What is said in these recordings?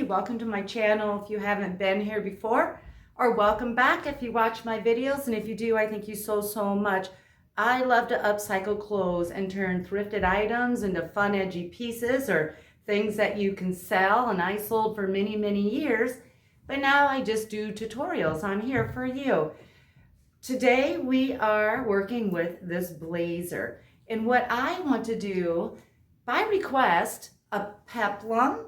Welcome to my channel if you haven't been here before, or welcome back if you watch my videos, and if you do, I thank you so much. I love to upcycle clothes and turn thrifted items into fun, edgy pieces or things that you can sell, and I sold for many years, but now I just do tutorials. I'm here for you. Today we are working with this blazer, and what I want to do, by request, a peplum.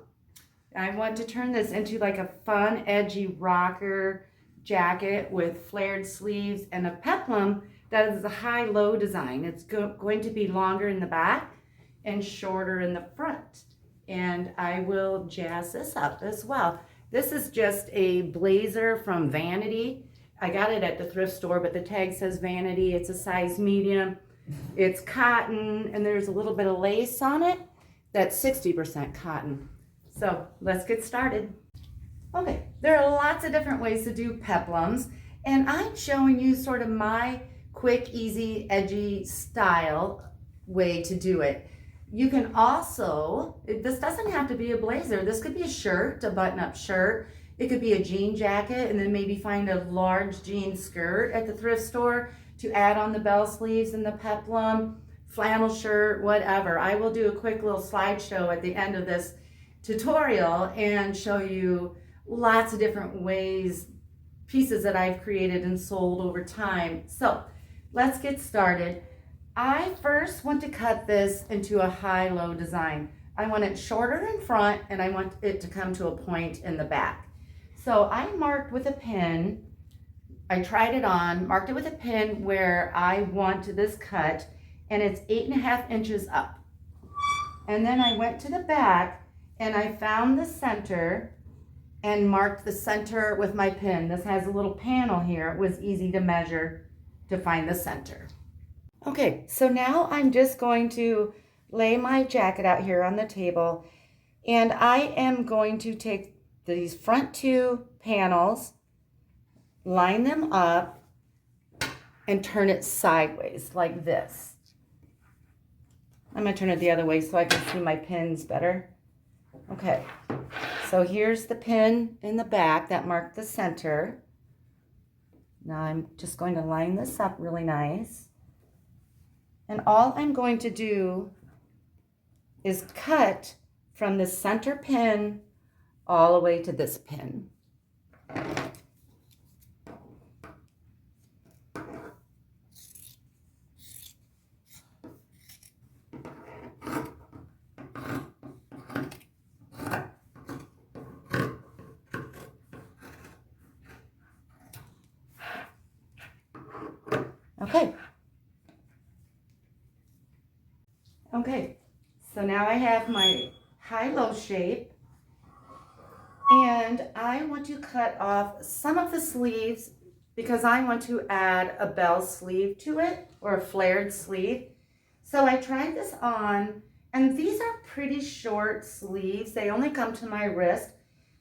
I want to turn this into like a fun, edgy rocker jacket with flared sleeves and a peplum that is a high-low design. It's going to be longer in the back and shorter in the front. And I will jazz this up as well. This is just a blazer from Vanity. I got it at the thrift store, but the tag says Vanity. It's a size medium. It's cotton, and there's a little bit of lace on it. That's 60% cotton. So let's get started. Okay, there are lots of different ways to do peplums, and I'm showing you sort of my quick, easy, edgy style way to do it. You can also, this doesn't have to be a blazer. This could be a shirt, a button-up shirt. It could be a jean jacket, and then maybe find a large jean skirt at the thrift store to add on the bell sleeves and the peplum, flannel shirt, whatever. I will do a quick little slideshow at the end of this tutorial and show you lots of different ways, pieces that I've created and sold over time. So let's get started. I first want to cut this into a high-low design. I want it shorter in front, and I want it to come to a point in the back. So I marked with a pin. I tried it on, marked it with a pin where I want this cut, and it's 8.5 inches up. And then I went to the back and I found the center and marked the center with my pin. This has a little panel here. It was easy to measure to find the center. Okay, so now I'm just going to lay my jacket out here on the table, and I am going to take these front two panels, line them up, and turn it sideways like this. I'm going to turn it the other way so I can see my pins better. Okay, so here's the pin in the back that marked the center. Now I'm just going to line this up really nice. And all I'm going to do is cut from the center pin all the way to this pin. Okay, so now I have my high-low shape, and I want to cut off some of the sleeves because I want to add a bell sleeve to it, or a flared sleeve. So I tried this on, and these are pretty short sleeves. They only come to my wrist.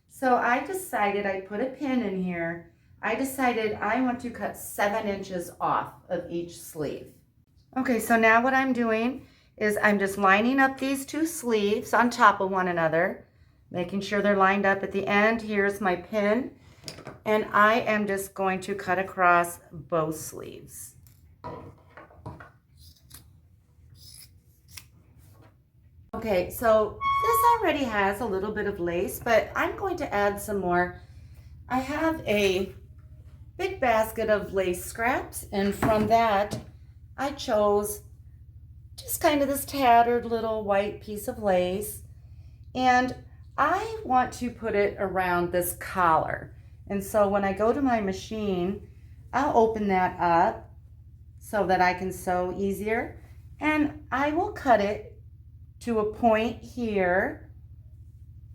So I decided, I put a pin in here, I decided I want to cut 7 inches off of each sleeve. Okay, so now what I'm doing is I'm just lining up these two sleeves on top of one another, making sure they're lined up at the end. Here's my pin, and I am just going to cut across both sleeves. Okay, so this already has a little bit of lace, but I'm going to add some more. I have a big basket of lace scraps, and from that I chose just kind of this tattered little white piece of lace, and I want to put it around this collar. And so when I go to my machine, I'll open that up so that I can sew easier, and I will cut it to a point here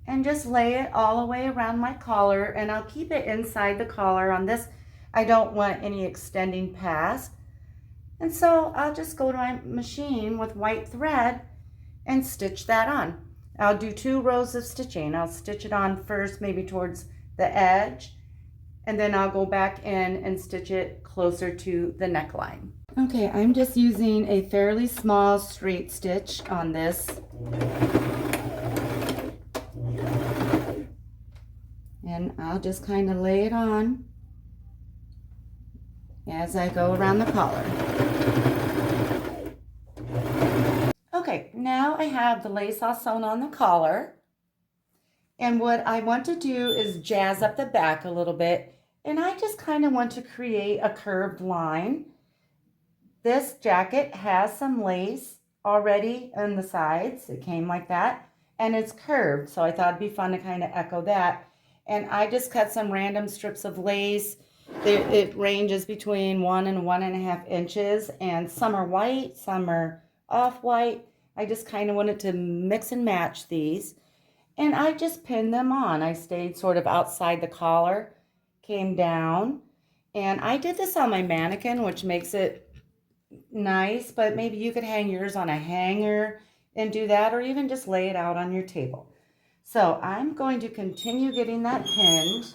and just lay it all the way around my collar, and I'll keep it inside the collar on this. I don't want any extending past. And so I'll just go to my machine with white thread and stitch that on. I'll do 2 rows of stitching. I'll stitch it on first, maybe towards the edge, and then I'll go back in and stitch it closer to the neckline. Okay, I'm just using a fairly small straight stitch on this. And I'll just kind of lay it on as I go around the collar. Okay, now I have the lace all sewn on the collar. And what I want to do is jazz up the back a little bit. And I just kind of want to create a curved line. This jacket has some lace already on the sides. It came like that. And it's curved, so I thought it'd be fun to kind of echo that. And I just cut some random strips of lace. It ranges between 1 and 1.5 inches, and some are white, some are off-white. I just kind of wanted to mix and match these. And I just pinned them on. I stayed sort of outside the collar, came down, and I did this on my mannequin, which makes it nice, but maybe you could hang yours on a hanger and do that, or even just lay it out on your table. So I'm going to continue getting that pinned,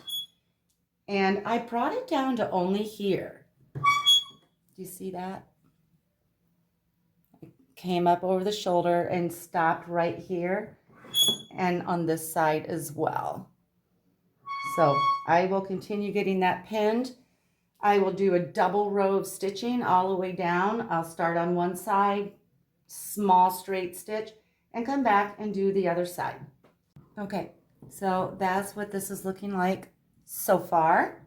and I brought it down to only here. Do you see that? I came up over the shoulder and stopped right here, and on this side as well. So I will continue getting that pinned. I will do a double row of stitching all the way down. I'll start on one side, small straight stitch, and come back and do the other side. Okay, so that's what this is looking like so far.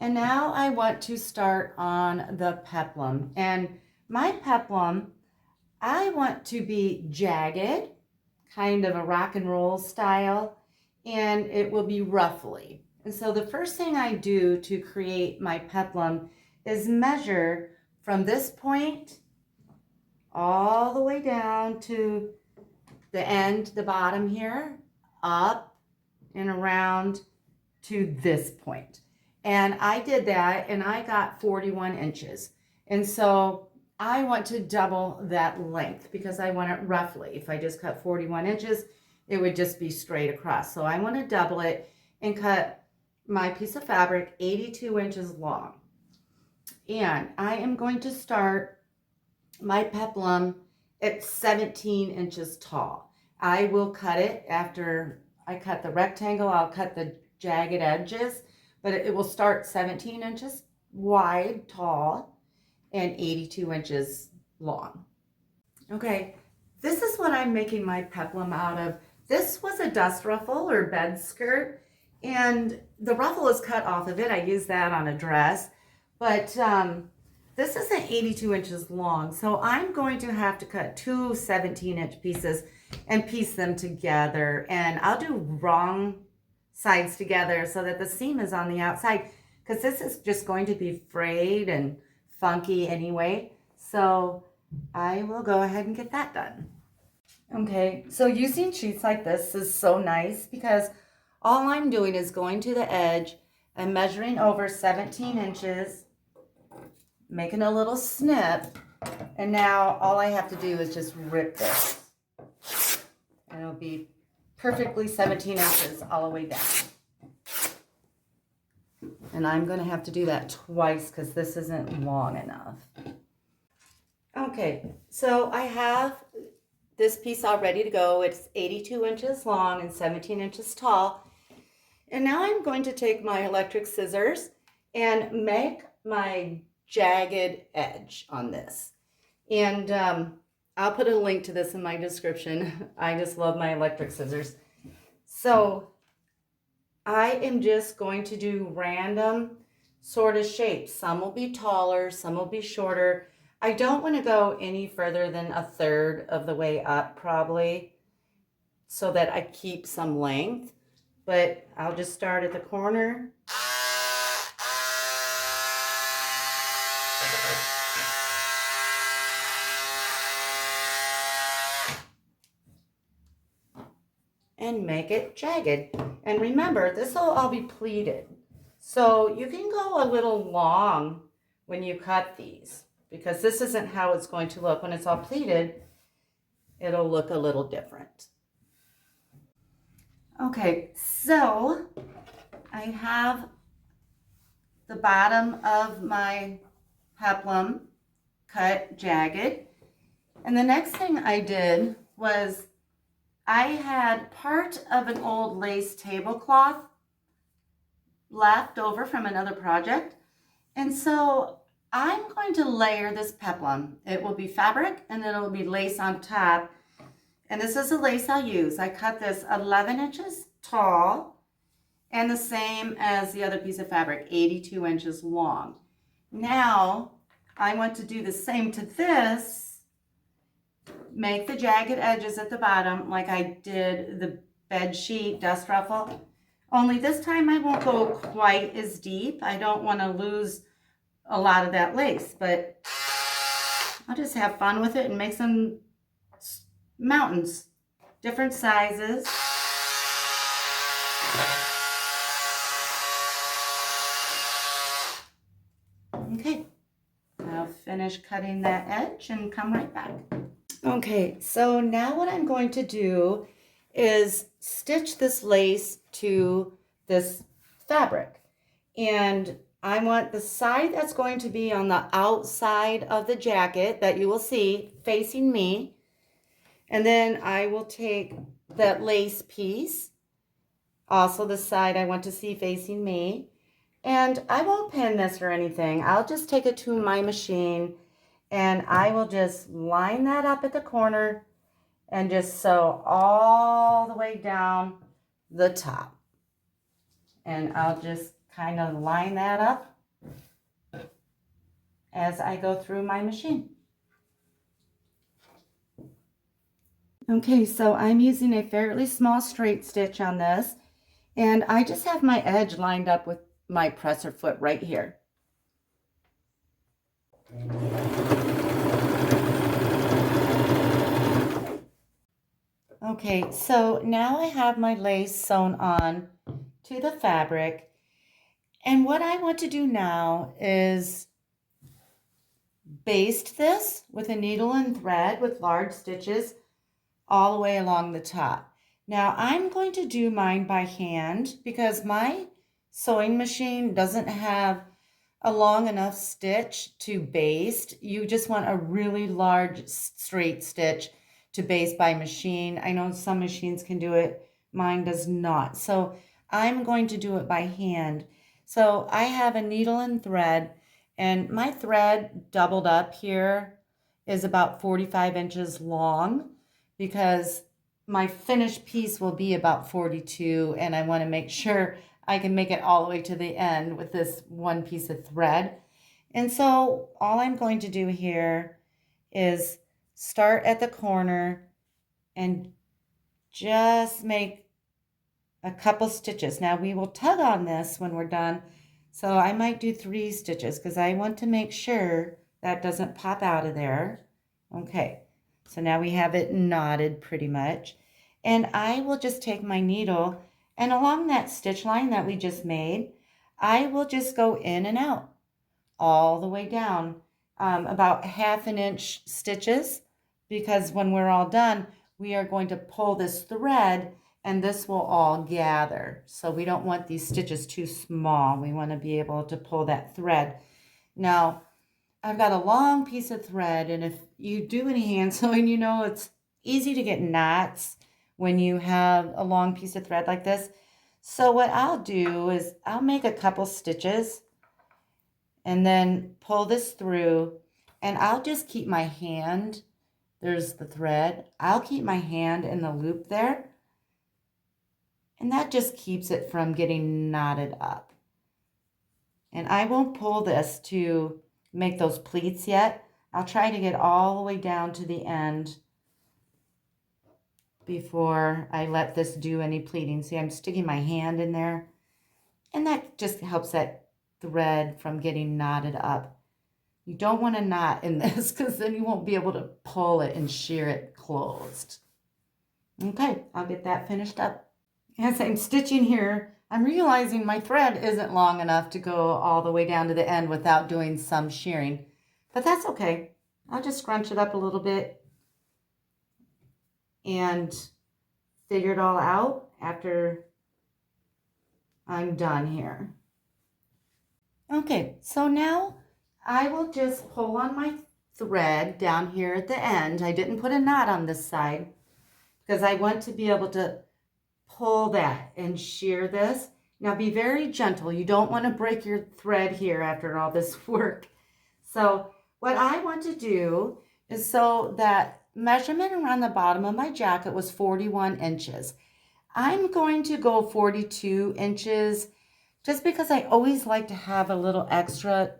And now I want to start on the peplum. And my peplum, I want to be jagged, kind of a rock and roll style, and it will be ruffly. And so the first thing I do to create my peplum is measure from this point all the way down to the end, the bottom here, up and around to this point. And I did that and I got 41 inches. And so I want to double that length because I want it roughly. If I just cut 41 inches, it would just be straight across. So I want to double it and cut my piece of fabric 82 inches long. And I am going to start my peplum at 17 inches tall. I will cut it after I cut the rectangle. I'll cut the jagged edges, but it will start 17 inches wide, tall, and 82 inches long. Okay, this is what I'm making my peplum out of. This was a dust ruffle or bed skirt, and the ruffle is cut off of it. I used that on a dress, but this isn't 82 inches long, so I'm going to have to cut two 17-inch pieces and piece them together. And I'll do wrong sides together so that the seam is on the outside, because this is just going to be frayed and funky anyway. So I will go ahead and get that done. Okay, so using sheets like this is so nice because all I'm doing is going to the edge and measuring over 17 inches, making a little snip, and now all I have to do is just rip this. And it'll be perfectly 17 inches all the way down. And I'm going to have to do that twice because this isn't long enough. Okay, so I have this piece all ready to go. It's 82 inches long and 17 inches tall. And now I'm going to take my electric scissors and make my jagged edge on this. And I'll put a link to this in my description. I just love my electric scissors. So I am just going to do random sort of shapes. Some will be taller, some will be shorter. I don't want to go any further than a third of the way up probably, so that I keep some length. But I'll just start at the corner. And make it jagged. And remember, this will all be pleated. So you can go a little long when you cut these, because this isn't how it's going to look. When it's all pleated, it'll look a little different. Okay, so I have the bottom of my peplum cut jagged. And the next thing I did was I had part of an old lace tablecloth left over from another project. And so I'm going to layer this peplum. It will be fabric and then it will be lace on top. And this is the lace I'll use. I cut this 11 inches tall and the same as the other piece of fabric, 82 inches long. Now, I want to do the same to this. Make the jagged edges at the bottom like I did the bed sheet dust ruffle. Only this time I won't go quite as deep. I don't want to lose a lot of that lace, but I'll just have fun with it and make some mountains, different sizes. Okay, I'll finish cutting that edge and come right back. Okay, so now what I'm going to do is stitch this lace to this fabric. And I want the side that's going to be on the outside of the jacket that you will see facing me. And then I will take that lace piece, also the side I want to see facing me. And I won't pin this or anything. I'll just take it to my machine and I will just line that up at the corner and just sew all the way down the top. And I'll just kind of line that up as I go through my machine. Okay, so I'm using a fairly small straight stitch on this, and I just have my edge lined up with my presser foot right here. Okay, so now I have my lace sewn on to the fabric, and what I want to do now is baste this with a needle and thread with large stitches all the way along the top. Now I'm going to do mine by hand because my sewing machine doesn't have a long enough stitch to baste. You just want a really large straight stitch to baste by machine. I know some machines can do it, mine does not. So I'm going to do it by hand. So I have a needle and thread, and my thread doubled up here is about 45 inches long because my finished piece will be about 42, and I want to make sure I can make it all the way to the end with this one piece of thread. And so all I'm going to do here is start at the corner and just make a couple stitches. Now we will tug on this when we're done, so I might do 3 stitches because I want to make sure that doesn't pop out of there. Okay, so now we have it knotted pretty much, and I will just take my needle, and along that stitch line that we just made, I will just go in and out all the way down, about 1/2 inch stitches, because when we're all done, we are going to pull this thread and this will all gather. So we don't want these stitches too small. We want to be able to pull that thread. Now, I've got a long piece of thread, and if you do any hand sewing, you know it's easy to get knots when you have a long piece of thread like this. So what I'll do is I'll make a couple stitches and then pull this through, and I'll just keep my hand, there's the thread, I'll keep my hand in the loop there, and that just keeps it from getting knotted up. And I won't pull this to make those pleats yet. I'll try to get all the way down to the end before I let this do any pleating. See, I'm sticking my hand in there, and that just helps that thread from getting knotted up. You don't want a knot in this because then you won't be able to pull it and shear it closed. Okay, I'll get that finished up. As I'm stitching here, I'm realizing my thread isn't long enough to go all the way down to the end without doing some shearing, but that's okay. I'll just scrunch it up a little bit and figure it all out after I'm done here. Okay, so now I will just pull on my thread down here at the end. I didn't put a knot on this side because I want to be able to pull that and shear this. Now be very gentle. You don't want to break your thread here after all this work. So what I want to do is, so that measurement around the bottom of my jacket was 41 inches. I'm going to go 42 inches just because I always like to have a little extra.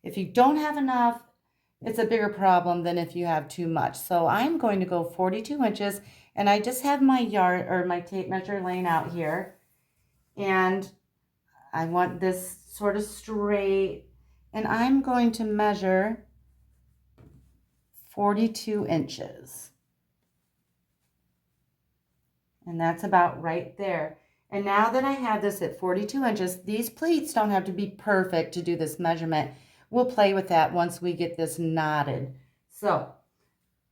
If you don't have enough, it's a bigger problem than if you have too much. So I'm going to go 42 inches, and I just have my yard or my tape measure laying out here. And I want this sort of straight, and I'm going to measure 42 inches. And that's about right there. And now that I have this at 42 inches, these pleats don't have to be perfect to do this measurement. We'll play with that once we get this knotted. So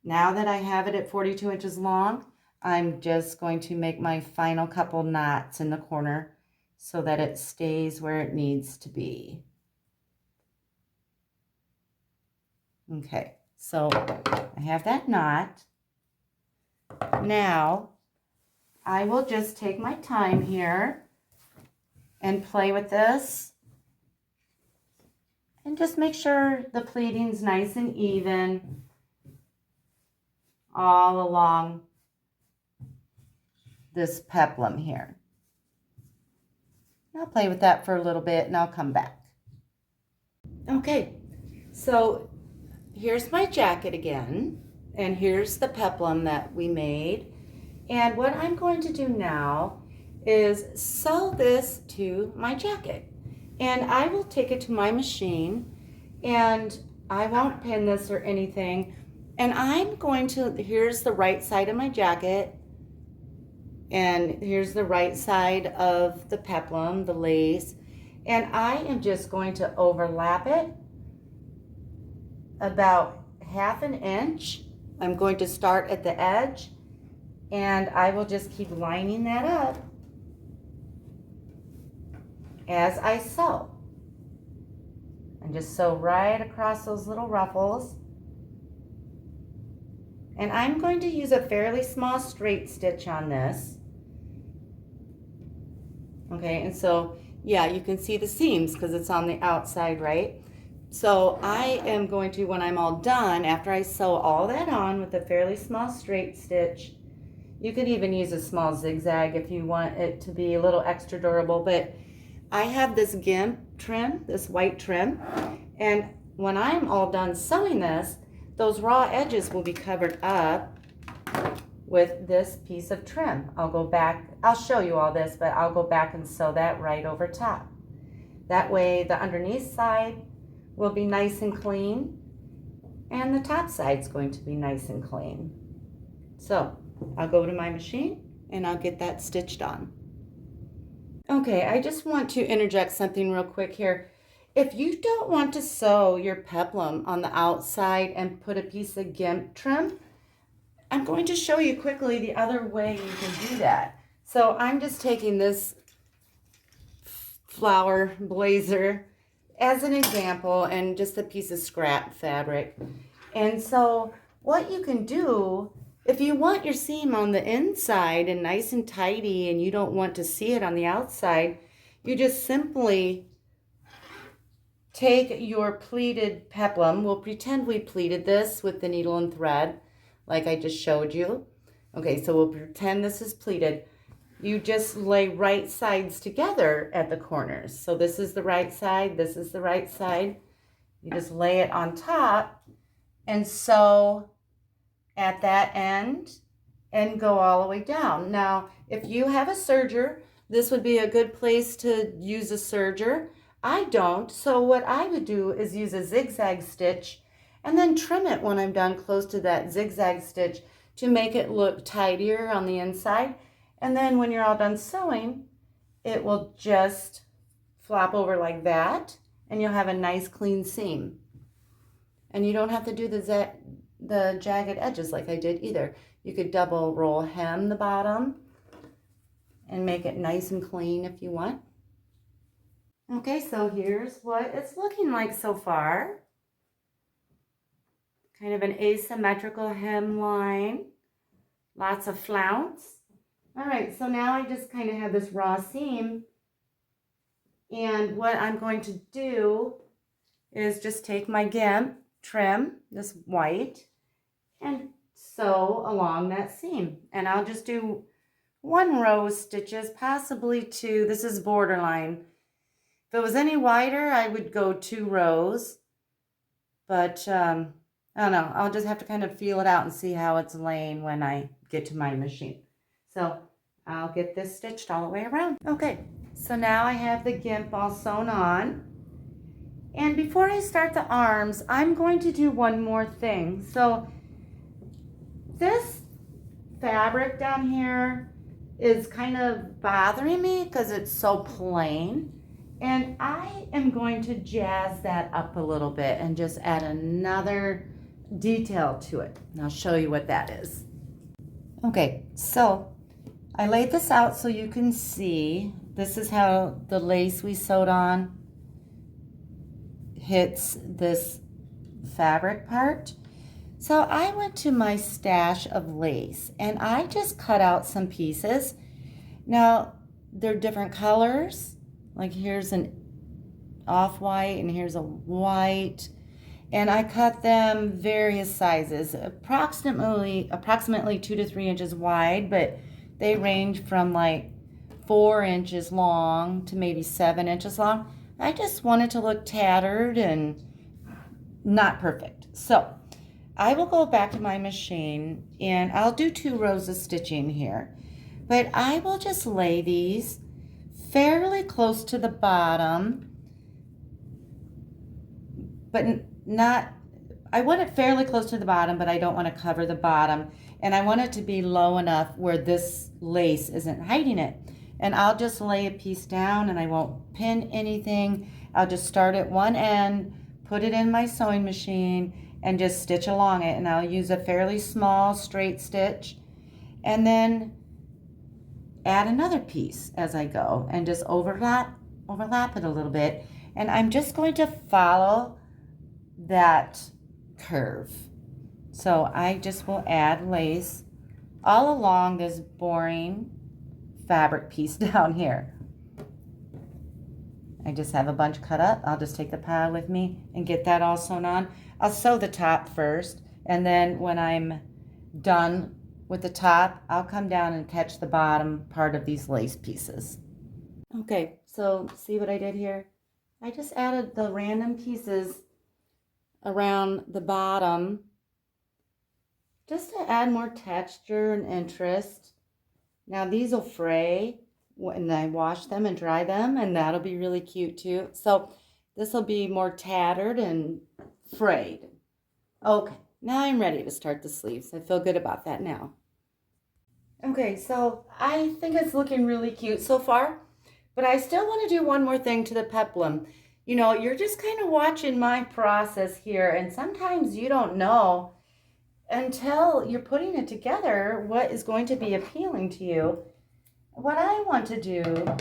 now that I have it at 42 inches long, I'm just going to make my final couple knots in the corner so that it stays where it needs to be. Okay, so I have that knot. Now I will just take my time here and play with this and just make sure the pleating's nice and even all along this peplum here. I'll play with that for a little bit and I'll come back. Okay, so here's my jacket again, and here's the peplum that we made. And what I'm going to do now is sew this to my jacket. And I will take it to my machine, and I won't pin this or anything. And I'm going to, here's the right side of my jacket, and here's the right side of the peplum, the lace. And I am just going to overlap it about 1/2 inch. I'm going to start at the edge, and I will just keep lining that up as I sew. And just sew right across those little ruffles. And I'm going to use a fairly small straight stitch on this. Okay, and so, yeah, you can see the seams because it's on the outside, right? So I am going to, when I'm all done, after I sew all that on with a fairly small straight stitch, you could even use a small zigzag if you want it to be a little extra durable, but I have this gimp trim, this white trim, and when I'm all done sewing this, those raw edges will be covered up with this piece of trim. I'll go back, I'll show you all this, but I'll go back and sew that right over top. That way the underneath side will be nice and clean, and the top side's going to be nice and clean. So I'll go to my machine and I'll get that stitched on. Okay, I just want to interject something real quick here. If you don't want to sew your peplum on the outside and put a piece of gimp trim, I'm going to show you quickly the other way you can do that. So I'm just taking this flower blazer as an example and just a piece of scrap fabric. And so what you can do, if you want your seam on the inside and nice and tidy and you don't want to see it on the outside, you just simply take your pleated peplum. We'll pretend we pleated this with the needle and thread like I just showed you. Okay, so we'll pretend this is pleated. You just lay right sides together at the corners. So this is the right side, this is the right side. You just lay it on top and sew at that end and go all the way down. Now, if you have a serger, this would be a good place to use a serger. I don't, so what I would do is use a zigzag stitch and then trim it when I'm done close to that zigzag stitch to make it look tidier on the inside. And then when you're all done sewing, it will just flop over like that, and you'll have a nice clean seam. And you don't have to do the jagged edges like I did either. You could double roll hem the bottom and make it nice and clean if you want. Okay, so here's what it's looking like so far. Kind of an asymmetrical hemline, lots of flounce. All right, so now I just kind of have this raw seam And what I'm going to do is just take my GIMP trim, this white, and sew along that seam. And I'll just do 1 row of stitches, possibly 2. This is borderline. If it was any wider, I would go 2 rows. But I don't know. I'll just have to kind of feel it out and see how it's laying when I get to my machine. So I'll get this stitched all the way around. Okay, so now I have the GIMP all sewn on. And before I start the arms, I'm going to do one more thing. So this fabric down here is kind of bothering me because it's so plain. And I am going to jazz that up a little bit and just add another detail to it. And I'll show you what that is. Okay, so I laid this out so you can see. This is how the lace we sewed on hits this fabric part. So I went to my stash of lace and I just cut out some pieces. Now they're different colors. Like here's an off-white and here's a white. And I cut them various sizes, approximately 2 to 3 inches wide, but they range from like 4 inches long to maybe 7 inches long. I just wanted to look tattered and not perfect. So I will go back to my machine and I'll do 2 rows of stitching here. But I will just lay these fairly close to the bottom, but not, I want it fairly close to the bottom, but I don't want to cover the bottom. And I want it to be low enough where this lace isn't hiding it. And I'll just lay a piece down and I won't pin anything. I'll just start at one end, put it in my sewing machine and just stitch along it. And I'll use a fairly small straight stitch and then add another piece as I go and just overlap it a little bit. And I'm just going to follow that curve. So I just will add lace all along this boring fabric piece down here. I just have a bunch cut up. I'll just take the pile with me and get that all sewn on. I'll sew the top first, and then when I'm done with the top, I'll come down and catch the bottom part of these lace pieces. Okay, so see what I did here? I just added the random pieces around the bottom just to add more texture and interest. Now these will fray when I wash them and dry them, and that'll be really cute too. So this will be more tattered and frayed. Okay, now I'm ready to start the sleeves. I feel good about that now. Okay, so I think it's looking really cute so far, but I still want to do one more thing to the peplum. You know, you're just kind of watching my process here, and sometimes you don't know until you're putting it together what is going to be appealing to you. What I want to do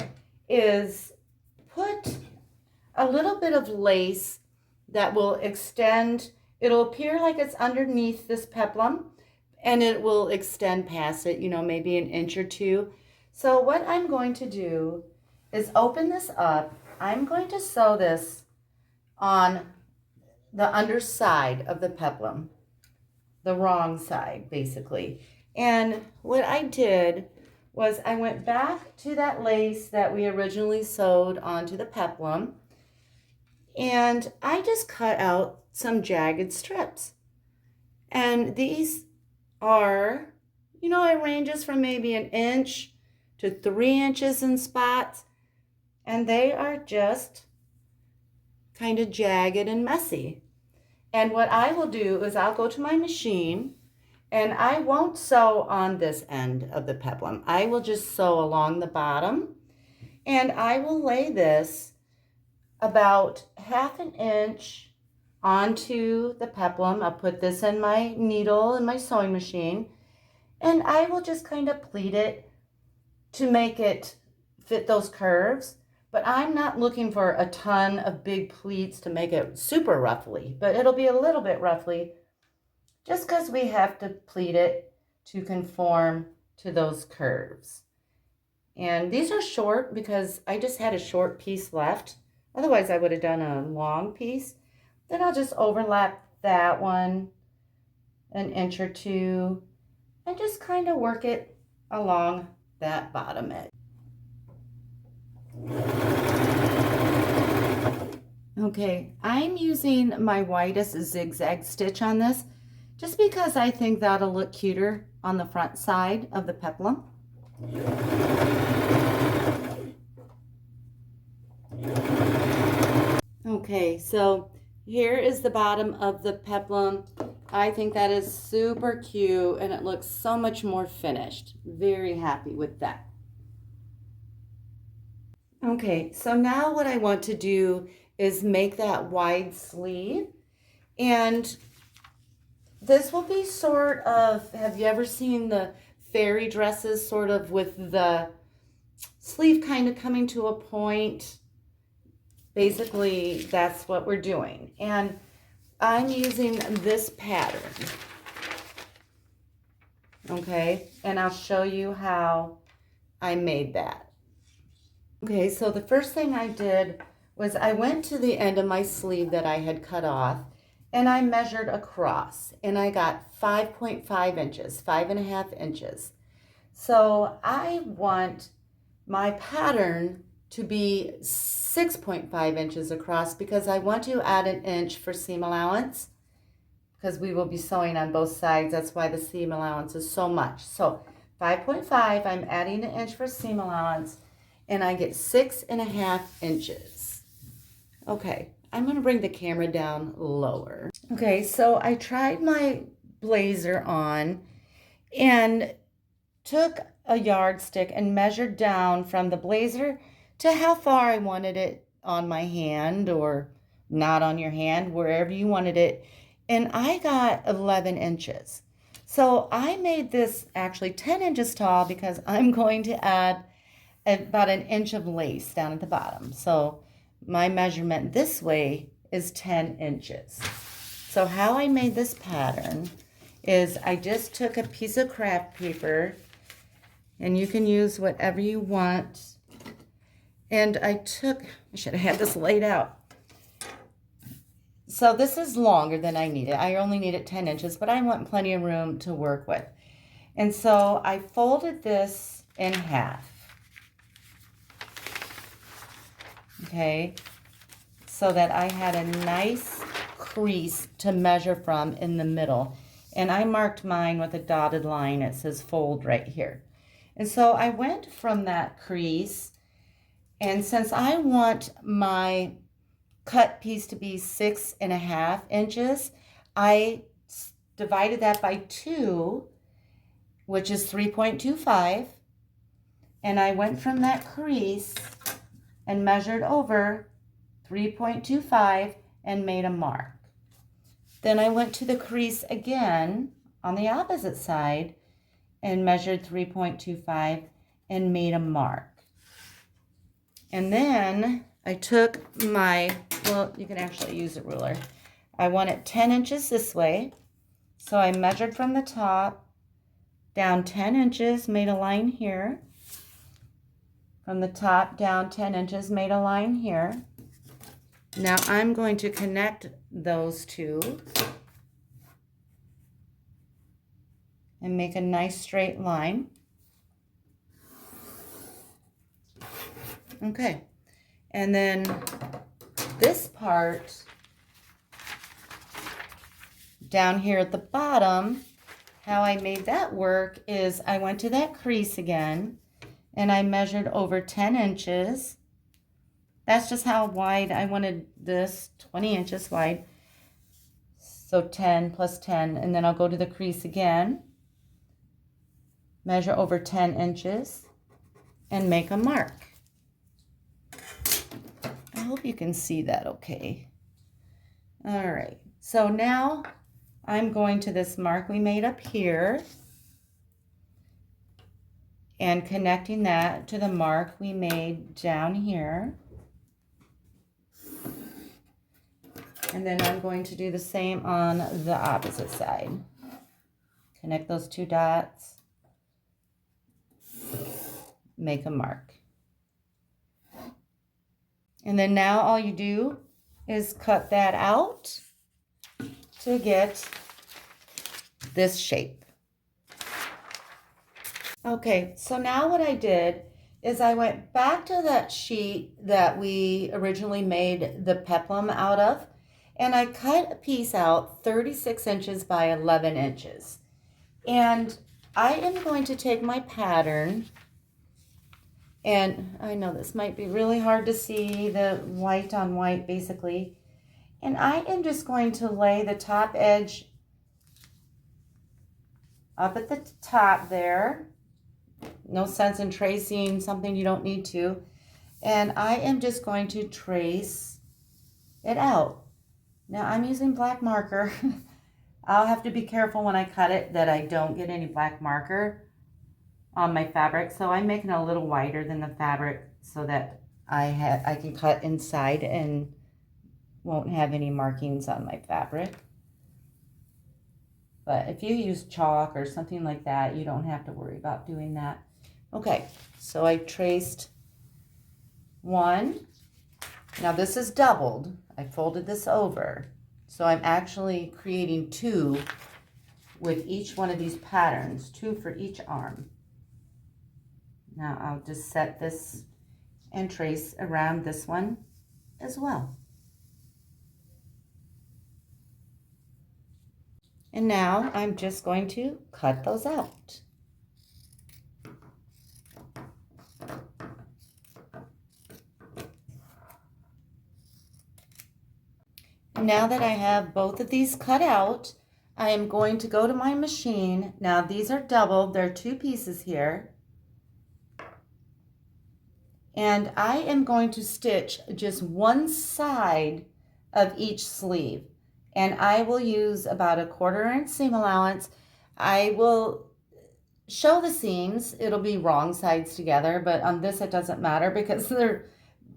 is put a little bit of lace that will extend. It'll appear like it's underneath this peplum and it will extend past it, you know, maybe an inch or two. So what I'm going to do is open this up. I'm going to sew this on the underside of the peplum, the wrong side basically. And what I did was I went back to that lace that we originally sewed onto the peplum, and I just cut out some jagged strips. And these are, you know, it ranges from maybe 1 inch to 3 inches in spots, and they are just kind of jagged and messy. And what I will do is I'll go to my machine and I won't sew on this end of the peplum. I will just sew along the bottom, and I will lay this about 1/2 inch onto the peplum. I'll put this in my needle in my sewing machine, and I will just kind of pleat it to make it fit those curves. But I'm not looking for a ton of big pleats to make it super ruffly, but it'll be a little bit ruffly just because we have to pleat it to conform to those curves. And these are short because I just had a short piece left. Otherwise, I would have done a long piece. Then I'll just overlap that one an inch or two and just kind of work it along that bottom edge. Okay, I'm using my widest zigzag stitch on this just because I think that'll look cuter on the front side of the peplum. Okay, so here is the bottom of the peplum. I think that is super cute and it looks so much more finished. Very happy with that. Okay, so now what I want to do is make that wide sleeve. And this will be sort of, have you ever seen the fairy dresses sort of with the sleeve kind of coming to a point? Basically, that's what we're doing. And I'm using this pattern. Okay, and I'll show you how I made that. Okay, so the first thing I did was I went to the end of my sleeve that I had cut off and I measured across and I got 5.5 inches, 5.5 inches. So I want my pattern to be 6.5 inches across because I want to add an inch for seam allowance because we will be sewing on both sides. That's why the seam allowance is so much. So 5.5, I'm adding an inch for seam allowance and I get 6.5 inches. Okay, I'm gonna bring the camera down lower. Okay, so I tried my blazer on and took a yardstick and measured down from the blazer to how far I wanted it on my hand or not on your hand, wherever you wanted it. And I got 11 inches. So I made this actually 10 inches tall because I'm going to add about an inch of lace down at the bottom. So my measurement this way is 10 inches. So how I made this pattern is I just took a piece of craft paper, and you can use whatever you want. And I should have had this laid out. So this is longer than I need it. I only need it 10 inches, but I want plenty of room to work with. And so I folded this in half. Okay, so that I had a nice crease to measure from in the middle. And I marked mine with a dotted line. It says fold right here. And so I went from that crease, and since I want my cut piece to be 6.5 inches, I divided that by 2, which is 3.25, and I went from that crease and measured over 3.25 and made a mark. Then I went to the crease again on the opposite side and measured 3.25 and made a mark. And then I took my, well, you can actually use a ruler. I want it 10 inches this way. So I measured from the top down 10 inches, made a line here. From the top down 10 inches, made a line here. Now I'm going to connect those two and make a nice straight line. Okay, and then this part down here at the bottom, how I made that work is I went to that crease again and I measured over 10 inches. That's just how wide I wanted this, 20 inches wide. So 10 plus 10, and then I'll go to the crease again, measure over 10 inches, and make a mark. I hope you can see that okay. All right, so now I'm going to this mark we made up here and connecting that to the mark we made down here. And then I'm going to do the same on the opposite side. Connect those two dots. make a mark. And then now all you do is cut that out to get this shape. Okay, so now what I did is I went back to that sheet that we originally made the peplum out of, and I cut a piece out 36 inches by 11 inches. And I am going to take my pattern, and I know this might be really hard to see the white on white basically, and I am just going to lay the top edge up at the top there. No sense in tracing something you don't need to. And I am just going to trace it out. Now I'm using black marker. I'll have to be careful when I cut it that I don't get any black marker on my fabric. So I'm making it a little wider than the fabric so that I can cut inside and won't have any markings on my fabric. But if you use chalk or something like that, you don't have to worry about doing that. Okay, so I traced one. Now this is doubled. I folded this over. So I'm actually creating two with each one of these patterns, two for each arm. Now I'll just set this and trace around this one as well. And now I'm just going to cut those out. Now that I have both of these cut out, I am going to go to my machine. Now these are doubled, there are two pieces here. And I am going to stitch just one side of each sleeve. And I will use about a 1/4 inch seam allowance. I will show the seams. It'll be wrong sides together, but on this it doesn't matter because they're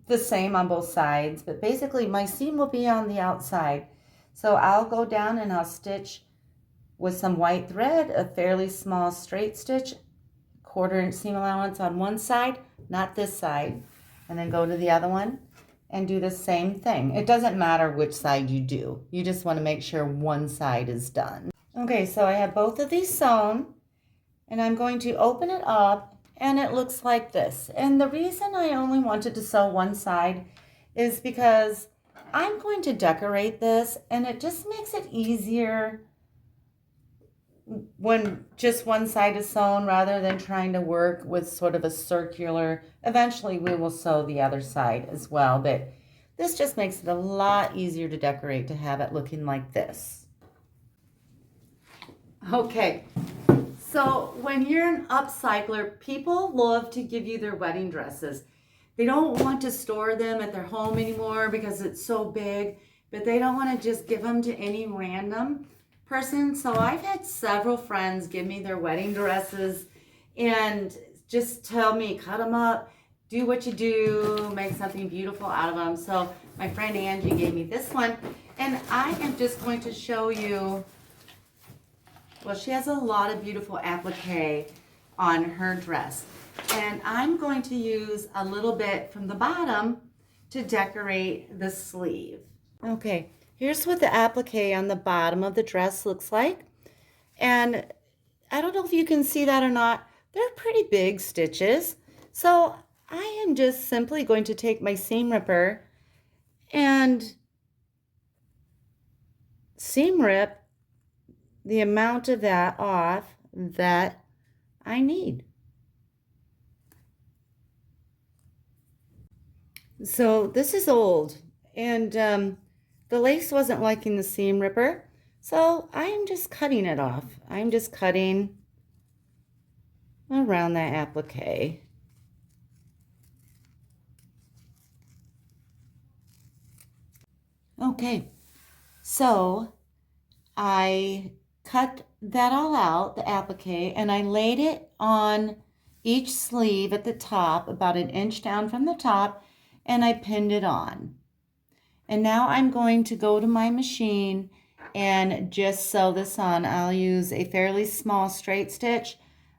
the same on both sides. But basically my seam will be on the outside. So I'll go down and I'll stitch with some white thread, a fairly small straight stitch, 1/4 inch seam allowance on one side, not this side, and then go to the other one and do the same thing. It doesn't matter which side you do. You just want to make sure one side is done. Okay, so I have both of these sewn, and I'm going to open it up, and it looks like this. And the reason I only wanted to sew one side is because I'm going to decorate this, and it just makes it easier when just one side is sewn rather than trying to work with sort of a circular. Eventually we will sew the other side as well, but this just makes it a lot easier to decorate to have it looking like this. Okay, so when you're an upcycler, people love to give you their wedding dresses. They don't want to store them at their home anymore because it's so big, but they don't want to just give them to any random person. So I've had several friends give me their wedding dresses and just tell me, cut them up, do what you do, make something beautiful out of them. So my friend Angie gave me this one, and I am just going to show you, well, she has a lot of beautiful applique on her dress, and I'm going to use a little bit from the bottom to decorate the sleeve. Okay. Here's what the applique on the bottom of the dress looks like. And I don't know if you can see that or not. They're pretty big stitches. So I am just simply going to take my seam ripper and seam rip the amount of that off that I need. So this is old, and the lace wasn't liking the seam ripper, so I am just cutting it off. I'm just cutting around that applique. Okay, so I cut that all out, the applique, and I laid it on each sleeve at the top, about 1 inch down from the top, and I pinned it on. And now I'm going to go to my machine and just sew this on. I'll use a fairly small straight stitch.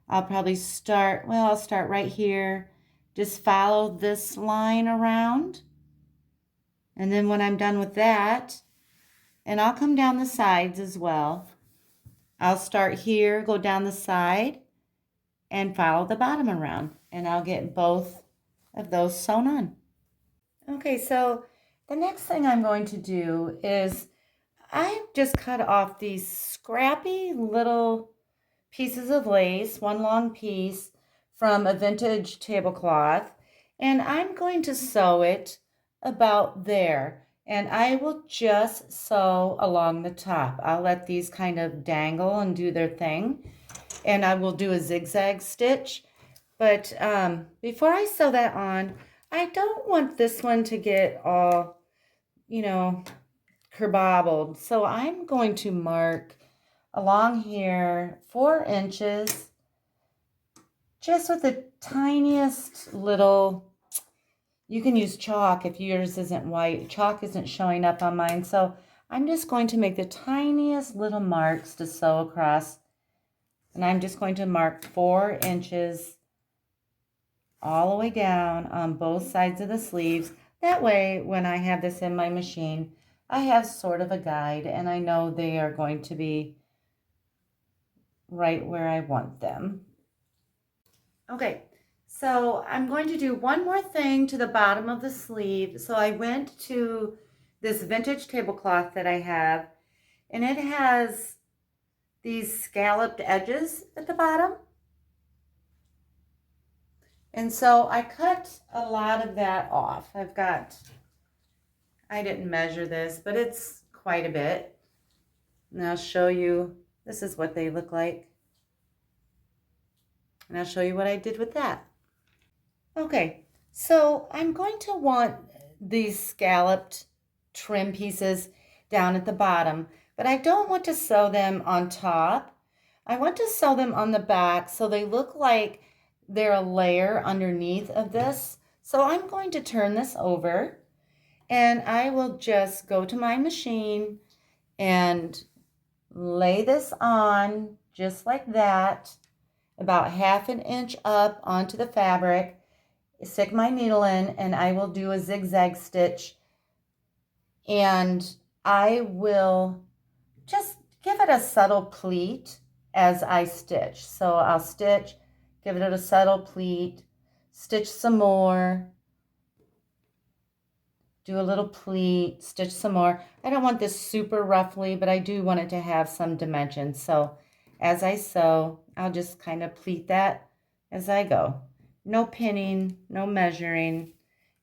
I'll probably start, well, I'll start right here. Just follow this line around. And then when I'm done with that, and I'll come down the sides as well. I'll start here, go down the side, and follow the bottom around. And I'll get both of those sewn on. Okay, so the next thing I'm going to do is I just cut off these scrappy little pieces of lace, one long piece from a vintage tablecloth, and I'm going to sew it about there. And I will just sew along the top. I'll let these kind of dangle and do their thing. And I will do a zigzag stitch. But before I sew that on, I don't want this one to get all, kerbobbled. So I'm going to mark along here 4 inches, just with the tiniest little, you can use chalk if yours isn't white. Chalk isn't showing up on mine. So I'm just going to make the tiniest little marks to sew across. And I'm just going to mark 4 inches all the way down on both sides of the sleeves. That way, when I have this in my machine, I have sort of a guide and I know they are going to be right where I want them. Okay, so I'm going to do one more thing to the bottom of the sleeve. So I went to this vintage tablecloth that I have, and it has these scalloped edges at the bottom. And so I cut a lot of that off. I didn't measure this, but it's quite a bit. And I'll show you, this is what they look like. And I'll show you what I did with that. Okay, so I'm going to want these scalloped trim pieces down at the bottom, but I don't want to sew them on top. I want to sew them on the back so they look like they're a layer underneath of this. So I'm going to turn this over and I will just go to my machine and lay this on just like that, about 1/2 inch up onto the fabric. Stick my needle in and I will do a zigzag stitch, and I will just give it a subtle pleat as I stitch. So I'll stitch, give it a subtle pleat, stitch some more, do a little pleat, stitch some more. I don't want this super roughly, but I do want it to have some dimension. So as I sew, I'll just kind of pleat that as I go. No pinning, no measuring.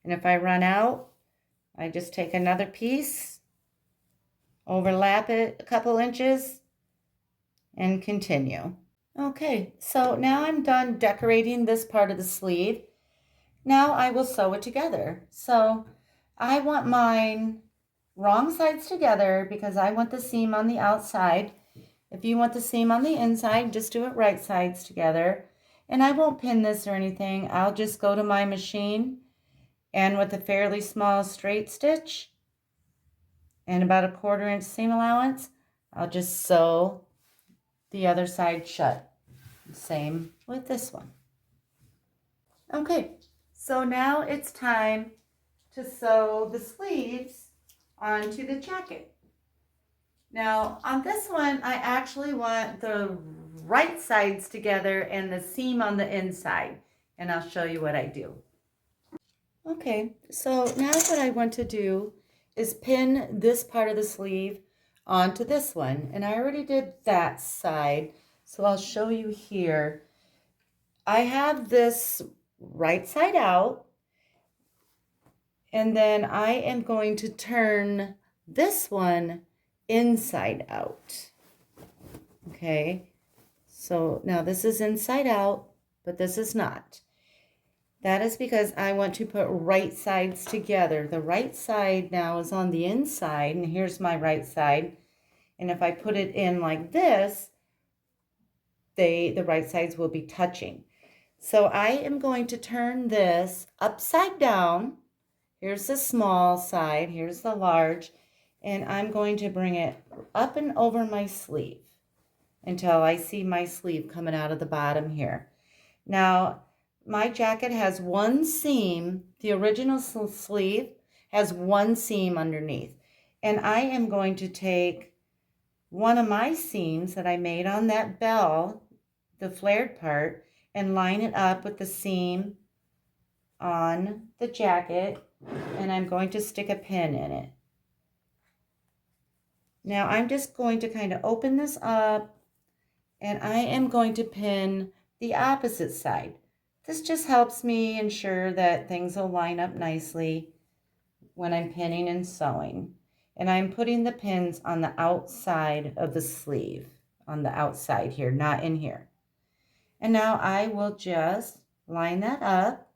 And if I run out, I just take another piece, overlap it a couple inches, and continue. Okay, so now I'm done decorating this part of the sleeve. Now I will sew it together. So I want mine wrong sides together because I want the seam on the outside. If you want the seam on the inside, just do it right sides together. And I won't pin this or anything. I'll just go to my machine and with a fairly small straight stitch and about a 1/4 inch seam allowance, I'll just sew the other side shut. Same with this one. Okay, so now it's time to sew the sleeves onto the jacket. Now on this one, I actually want the right sides together and the seam on the inside, and I'll show you what I do. Okay, so now what I want to do is pin this part of the sleeve onto this one, and I already did that side, so I'll show you here. I have this right side out, and then I am going to turn this one inside out. Okay, so now this is inside out, but this is not. That is because I want to put right sides together. The right side now is on the inside, and here's my right side. And if I put it in like this, the right sides will be touching. So I am going to turn this upside down. Here's the small side, here's the large, and I'm going to bring it up and over my sleeve. until I see my sleeve coming out of the bottom here. Now, my jacket has one seam. The original sleeve has one seam underneath. And I am going to take one of my seams that I made on that bell, the flared part, and line it up with the seam on the jacket, and I'm going to stick a pin in it. Now I'm just going to kind of open this up, and I am going to pin the opposite side. This just helps me ensure that things will line up nicely when I'm pinning and sewing. And I'm putting the pins on the outside of the sleeve, on the outside here, not in here. And now I will just line that up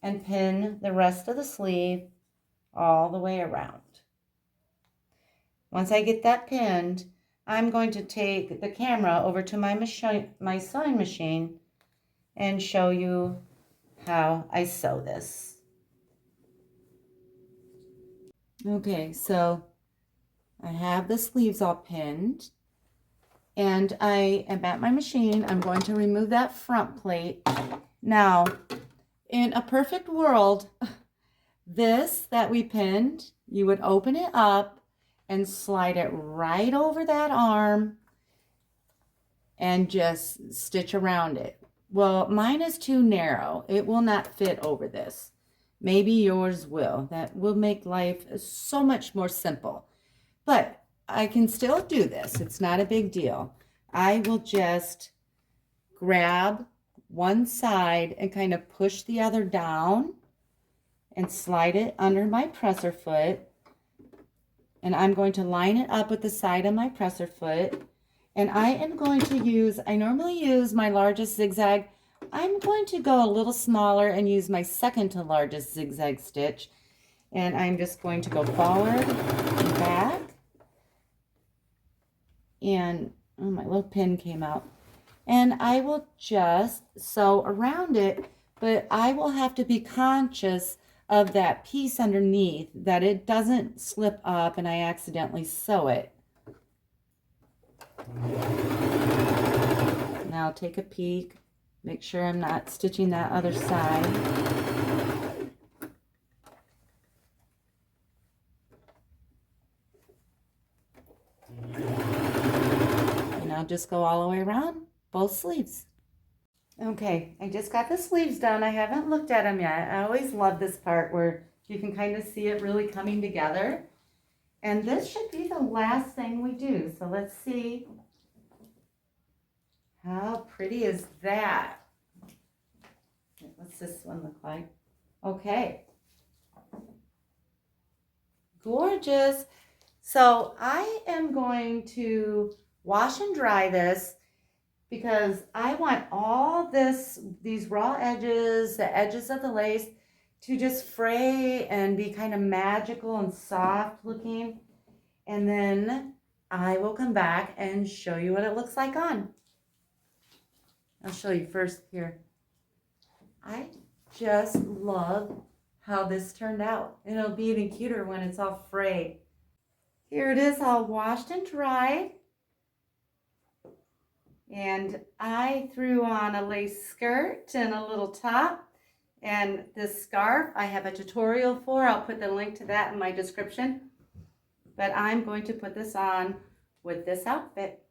and pin the rest of the sleeve all the way around. Once I get that pinned, I'm going to take the camera over to my sewing machine and show you how I sew this. Okay, so I have the sleeves all pinned, and I am at my machine. I'm going to remove that front plate. Now, in a perfect world, this that we pinned, you would open it up and slide it right over that arm and just stitch around it. Well, mine is too narrow. It will not fit over this. Maybe yours will. That will make life so much more simple. But I can still do this. It's not a big deal. I will just grab one side and kind of push the other down and slide it under my presser foot. And I'm going to line it up with the side of my presser foot. And I am going to use, I normally use my largest zigzag. I'm going to go a little smaller and use my second to largest zigzag stitch. And I'm just going to go forward and back. And, oh, my little pin came out. And I will just sew around it, but I will have to be conscious of that piece underneath, that it doesn't slip up and I accidentally sew it. Now I'll take a peek, make sure I'm not stitching that other side. And I'll just go all the way around both sleeves. Okay, I just got the sleeves done. I haven't looked at them yet. I always love this part where you can kind of see it really coming together. And this should be the last thing we do. So let's see. How pretty is that? What's this one look like? Okay. Gorgeous. So I am going to wash and dry this because I want all these raw edges, the edges of the lace, to just fray and be kind of magical and soft looking. And then I will come back and show you what it looks like on. I'll show you first here. I just love how this turned out. And it'll be even cuter when it's all frayed. Here it is, all washed and dried. And I threw on a lace skirt and a little top. And this scarf, I have a tutorial for. I'll put the link to that in my description. But I'm going to put this on with this outfit.